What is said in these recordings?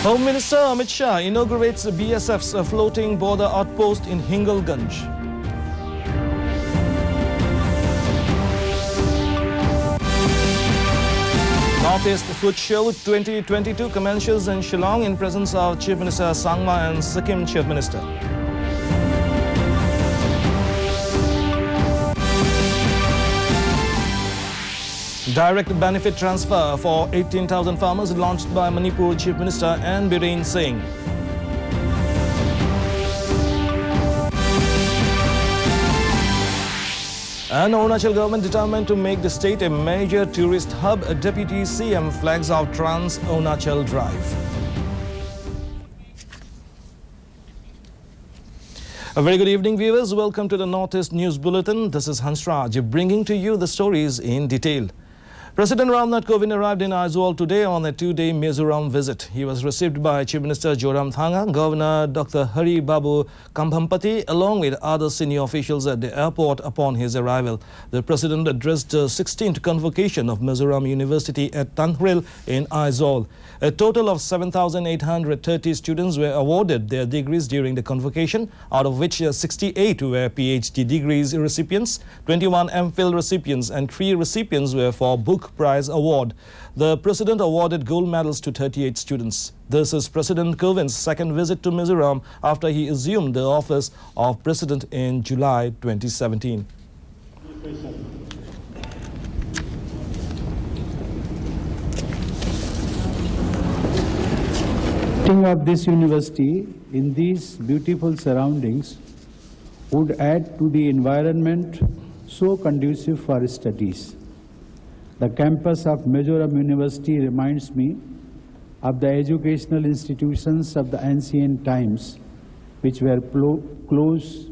Home Minister Amit Shah inaugurates BSF's floating border outpost in Hingalganj. Northeast Food Show 2022 commences in Shillong in presence of Chief Minister Sangma and Sikkim Chief Minister. Direct benefit transfer for 18,000 farmers launched by Manipur Chief Minister N. Biren Singh. And Arunachal government determined to make the state a major tourist hub. Deputy CM flags out Trans Arunachal Drive. A very good evening, viewers. Welcome to the Northeast News Bulletin. This is Hansraj bringing to you the stories in detail. President Ramnath Kovind arrived in Aizawl today on a two-day Mizoram visit. He was received by Chief Minister Zoramthanga, Governor Dr. Hari Babu Kambhampati, along with other senior officials at the airport upon his arrival. The President addressed the 16th convocation of Mizoram University at Tanhril in Aizawl. A total of 7,830 students were awarded their degrees during the convocation, out of which 68 were PhD degrees recipients, 21 MPhil recipients, and 3 recipients were for Book Prize Award. The President awarded gold medals to 38 students. This is President Kovind's second visit to Mizoram after he assumed the office of President in July 2017. Of this university in these beautiful surroundings would add to the environment so conducive for studies. The campus of Mizoram University reminds me of the educational institutions of the ancient times, which were close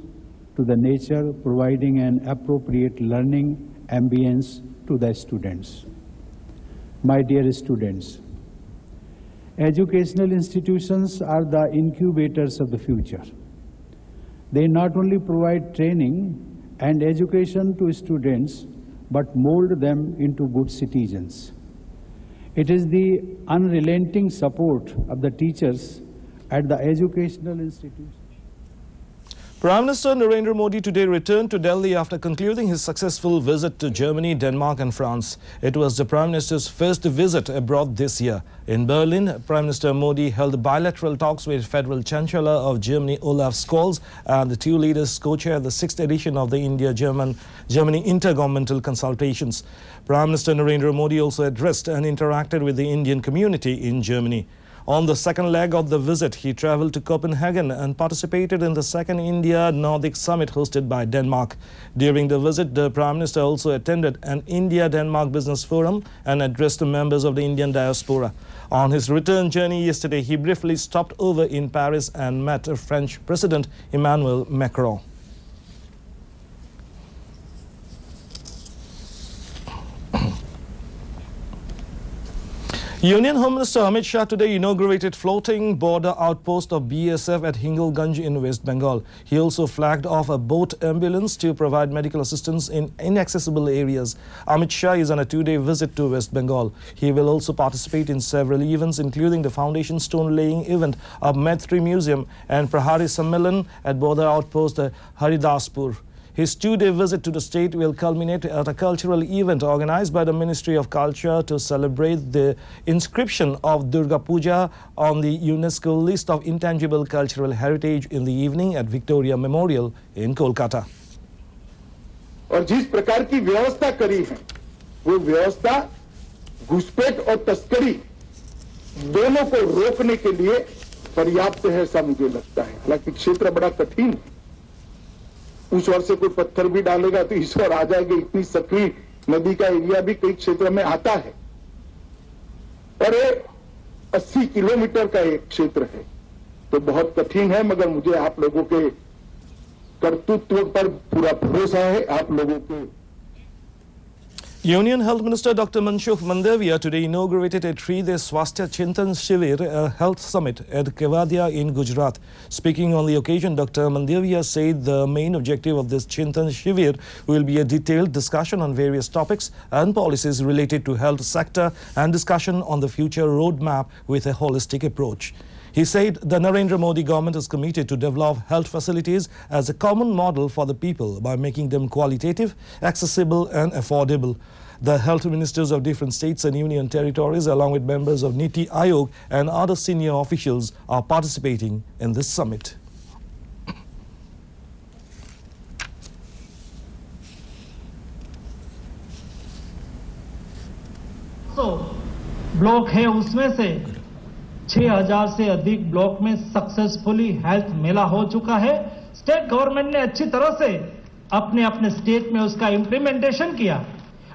to the nature, providing an appropriate learning ambience to the students. My dear students, educational institutions are the incubators of the future. They not only provide training and education to students, but mold them into good citizens. It is the unrelenting support of the teachers at the educational institutions. Prime Minister Narendra Modi today returned to Delhi after concluding his successful visit to Germany, Denmark and France. It was the Prime Minister's first visit abroad this year. In Berlin, Prime Minister Modi held bilateral talks with Federal Chancellor of Germany Olaf Scholz, and the two leaders co-chaired the 6th edition of the India-Germany Intergovernmental Consultations. Prime Minister Narendra Modi also addressed and interacted with the Indian community in Germany. On the second leg of the visit, he travelled to Copenhagen and participated in the second India-Nordic Summit hosted by Denmark. During the visit, the Prime Minister also attended an India-Denmark Business Forum and addressed the members of the Indian diaspora. On his return journey yesterday, he briefly stopped over in Paris and met French President Emmanuel Macron. Union Home Minister Amit Shah today inaugurated floating border outpost of BSF at Hingalganj in West Bengal. He also flagged off a boat ambulance to provide medical assistance in inaccessible areas. Amit Shah is on a two-day visit to West Bengal. He will also participate in several events, including the foundation stone laying event of Maitri Museum and Prahari Sammelan at border outpost Haridaspur. His two-day visit to the state will culminate at a cultural event organized by the Ministry of Culture to celebrate the inscription of Durga Puja on the UNESCO list of intangible cultural heritage in the evening at Victoria Memorial in Kolkata. और जिस प्रकार की व्यवस्था करी है, वो व्यवस्था घुसपैठ और तस्करी दोनों को रोकने के लिए पर्याप्त है, ऐसा मुझे लगता है। हालांकि क्षेत्र बड़ा कठिन है, उस ओर से कोई पत्थर भी डालेगा तो इस ओर आ जाएगा। इतनी सकरी नदी का एरिया भी कई क्षेत्र में आता है और ये 80 किलोमीटर का एक क्षेत्र है, तो बहुत कठिन है। मगर मुझे आप लोगों के कर्तृत्व पर पूरा भरोसा है। आप लोगों के Union Health Minister Dr. Mansukh Mandavia today inaugurated a 3-day Swasthya Chintan Shivir, a health summit at Kevadia in Gujarat. Speaking on the occasion, Dr. Mandavia said the main objective of this Chintan Shivir will be a detailed discussion on various topics and policies related to health sector and discussion on the future roadmap with a holistic approach. He said the Narendra Modi government is committed to develop health facilities as a common model for the people by making them qualitative, accessible and affordable. The health ministers of different states and union territories, along with members of Niti Aayog and other senior officials, are participating in this summit. Block है उसमें से 6000 से अधिक block में successfully health मेला हो चुका है। State government ने अच्छी तरह से अपने अपने स्टेट में उसका इम्प्लीमेंटेशन किया।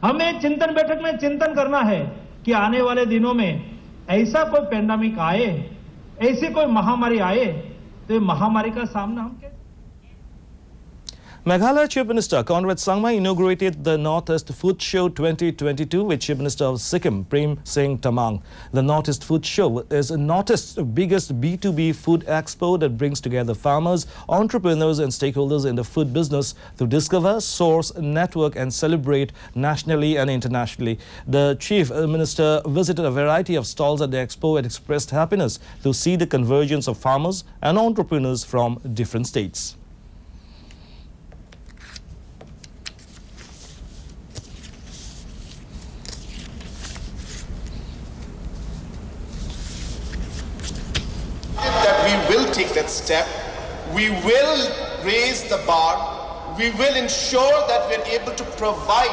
हमें चिंतन बैठक में चिंतन करना है कि आने वाले दिनों में ऐसा कोई पैंडेमिक आए, ऐसी कोई महामारी आए तो ये महामारी का सामना हम कैसे। Meghalaya Chief Minister Conrad Sangma inaugurated the Northeast Food Show 2022 with Chief Minister of Sikkim, Prem Singh Tamang. The Northeast Food Show is Northeast's biggest B2B food expo that brings together farmers, entrepreneurs and stakeholders in the food business to discover, source, network and celebrate nationally and internationally. The Chief Minister visited a variety of stalls at the expo and expressed happiness to see the convergence of farmers and entrepreneurs from different states. Take that step, we will raise the bar, we will ensure that we're able to provide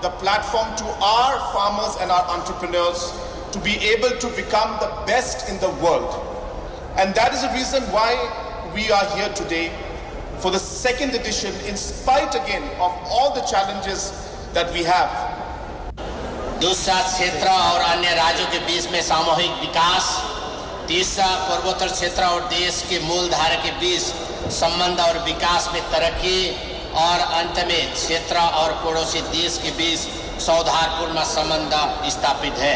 the platform to our farmers and our entrepreneurs to be able to become the best in the world. And that is the reason why we are here today for the second edition, in spite again of all the challenges that we have. दूसरा क्षेत्र और अन्य राज्यों के बीच में सामूहिक विकास, तीसरा पूर्वोत्तर क्षेत्र और देश के मूलधारा के बीच संबंध और विकास में तरक्की और अंत में क्षेत्र और पड़ोसी देश के बीच सौहार्दपूर्ण संबंध स्थापित है।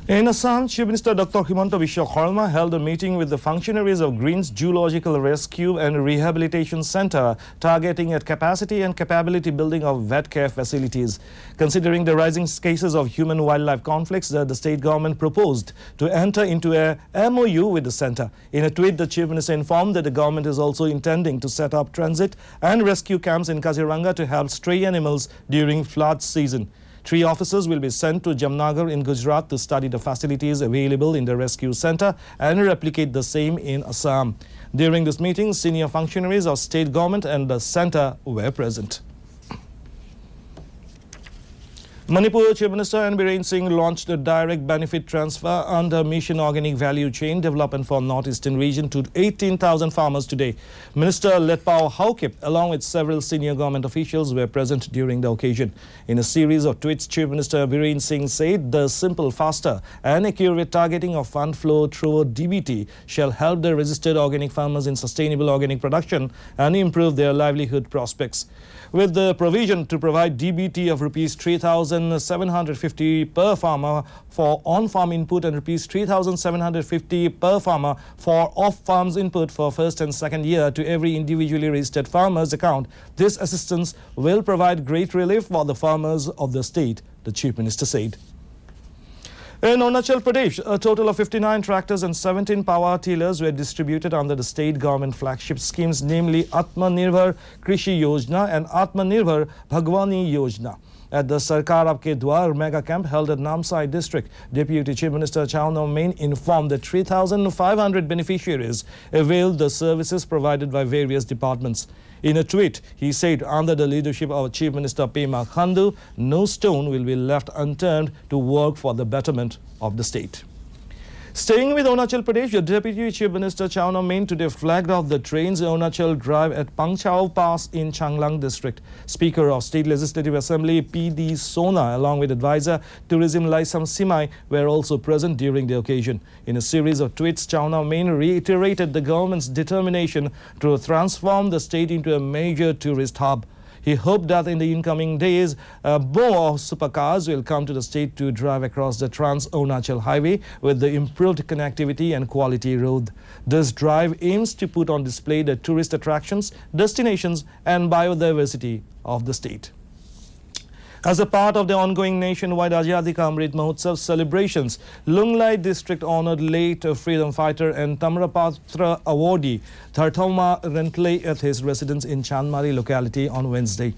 In Assam, Chief Minister Dr. Himanta Biswa Sarma held a meeting with the functionaries of Green's Zoological Rescue and Rehabilitation Center, targeting at capacity and capability building of vet care facilities. Considering the rising cases of human-wildlife conflicts, the state government proposed to enter into a MOU with the center. In a tweet, the Chief Minister informed that the government is also intending to set up transit and rescue camps in Kaziranga to help stray animals during flood season. 3 officers will be sent to Jamnagar in Gujarat to study the facilities available in the rescue center and replicate the same in Assam. During this meeting, senior functionaries of state government and the center were present. Manipur Chief Minister N. Biren Singh launched a direct benefit transfer under Mission Organic Value Chain Development for Northeastern Region to 18,000 farmers today. Minister Letpao Haokip, along with several senior government officials, were present during the occasion. In a series of tweets, Chief Minister Biren Singh said the simple, faster and accurate targeting of fund flow through DBT shall help the registered organic farmers in sustainable organic production and improve their livelihood prospects. With the provision to provide DBT of Rs 3,750 per farmer for on-farm input and Rs 3,750 per farmer for off-farms input for first and second year to every individually registered farmer's account, this assistance will provide great relief for the farmers of the state, the Chief Minister said. In Arunachal Pradesh, a total of 59 tractors and 17 power tillers were distributed under the state government flagship schemes, namely Atmanirbhar Krishi Yojana and Atmanirbhar Bhagwani Yojana. At the Sarkar Aapke Dwar mega camp held at Namsai district, Deputy Chief Minister Chauno Main informed that 3,500 beneficiaries availed the services provided by various departments. In a tweet, he said, under the leadership of Chief Minister Pema Khandu, no stone will be left unturned to work for the betterment of the state. Staying with Arunachal Pradesh, the Deputy Chief Minister Chauno Main today flagged off the trains Arunachal Drive at Pangchao Pass in Changlang district. Speaker of State Legislative Assembly P.D. Sona, along with advisor Tourism Laisam Simai, were also present during the occasion. In a series of tweets, Chauno Main reiterated the government's determination to transform the state into a major tourist hub. He hoped that in the incoming days, more supercars will come to the state to drive across the Trans-Arunachal Highway with the improved connectivity and quality road. This drive aims to put on display the tourist attractions, destinations and biodiversity of the state. As a part of the ongoing nationwide Azadi Ka Amrit Mahotsav celebrations, Lunglei district honored late freedom fighter and Tamrapatra awardee Dharthoma Rentlei at his residence in Chanmari locality on Wednesday.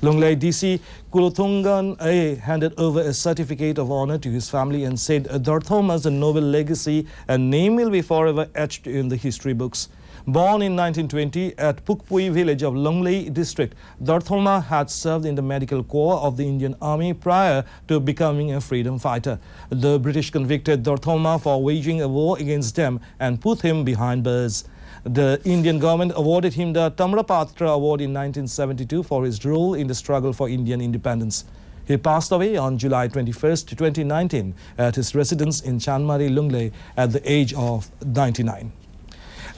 Lunglei DC Kulothungan A handed over a certificate of honor to his family and said Dharthoma's noble legacy and name will be forever etched in the history books. Born in 1920 at Pukpui village of Lunglei district, Dharthoma had served in the medical corps of the Indian Army prior to becoming a freedom fighter. The British convicted Dharthoma for waging a war against them and put him behind bars. The Indian government awarded him the Tamrapatra Award in 1972 for his role in the struggle for Indian independence. He passed away on July 21st, 2019 at his residence in Chanmari, Lunglei at the age of 99.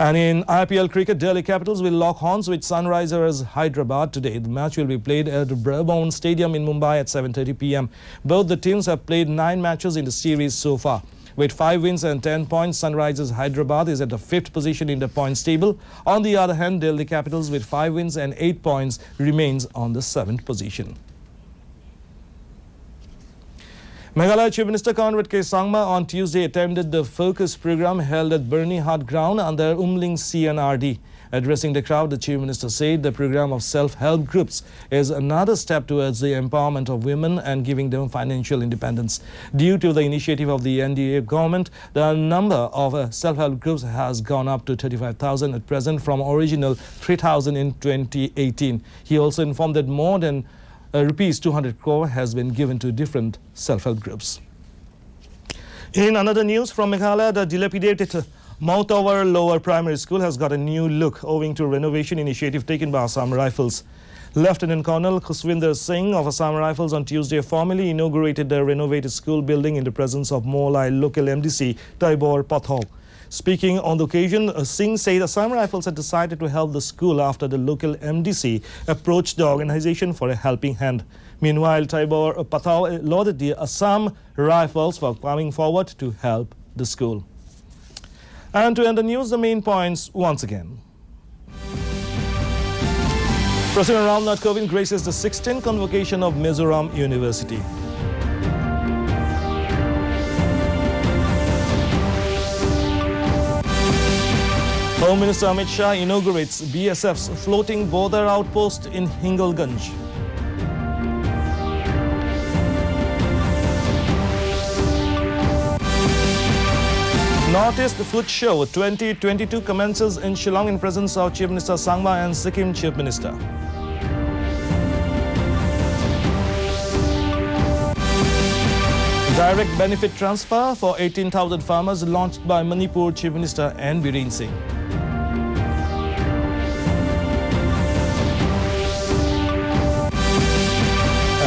And in IPL cricket, Delhi Capitals will lock horns with Sunrisers Hyderabad today. The match will be played at Brabourne Stadium in Mumbai at 7:30 p.m. Both the teams have played 9 matches in the series so far. With 5 wins and 10 points, Sunrisers Hyderabad is at the 5th position in the points table. On the other hand, Delhi Capitals with 5 wins and 8 points remains on the 7th position. Meghalaya Chief Minister Conrad K. Sangma on Tuesday attended the focus program held at Burnie Hut Ground under Umling CNRD. Addressing the crowd, the Chief Minister said the program of self-help groups is another step towards the empowerment of women and giving them financial independence. Due to the initiative of the NDA government, the number of self-help groups has gone up to 35,000 at present from original 3,000 in 2018. He also informed that more than rupees 200 crore has been given to different self-help groups. In another news from Meghalaya, the dilapidated Mautavar Lower Primary School has got a new look owing to renovation initiative taken by Assam Rifles. Lieutenant Colonel Khuswinder Singh of Assam Rifles on Tuesday formally inaugurated the renovated school building in the presence of Molai local MDC Taibor Pathol. Speaking on the occasion, Singh said Assam Rifles had decided to help the school after the local MDC approached the organization for a helping hand. Meanwhile, Taibor Pathau lauded the Assam Rifles for coming forward to help the school. And to end the news, the main points once again. President Ramnath Kovind graces the 16th convocation of Mizoram University. Home Minister Amit Shah inaugurates BSF's floating border outpost in Hingalganj. Northeast Food Show 2022 commences in Shillong in presence of Chief Minister Sangma and Sikkim Chief Minister. Direct benefit transfer for 18,000 farmers launched by Manipur Chief Minister N. Biren Singh.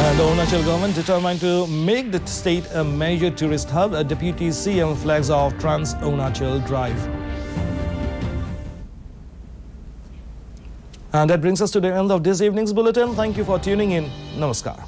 And the Arunachal government determined to make the state a major tourist hub. A deputy CM flags off Trans-Arunachal Drive. And that brings us to the end of this evening's bulletin. Thank you for tuning in. Namaskar.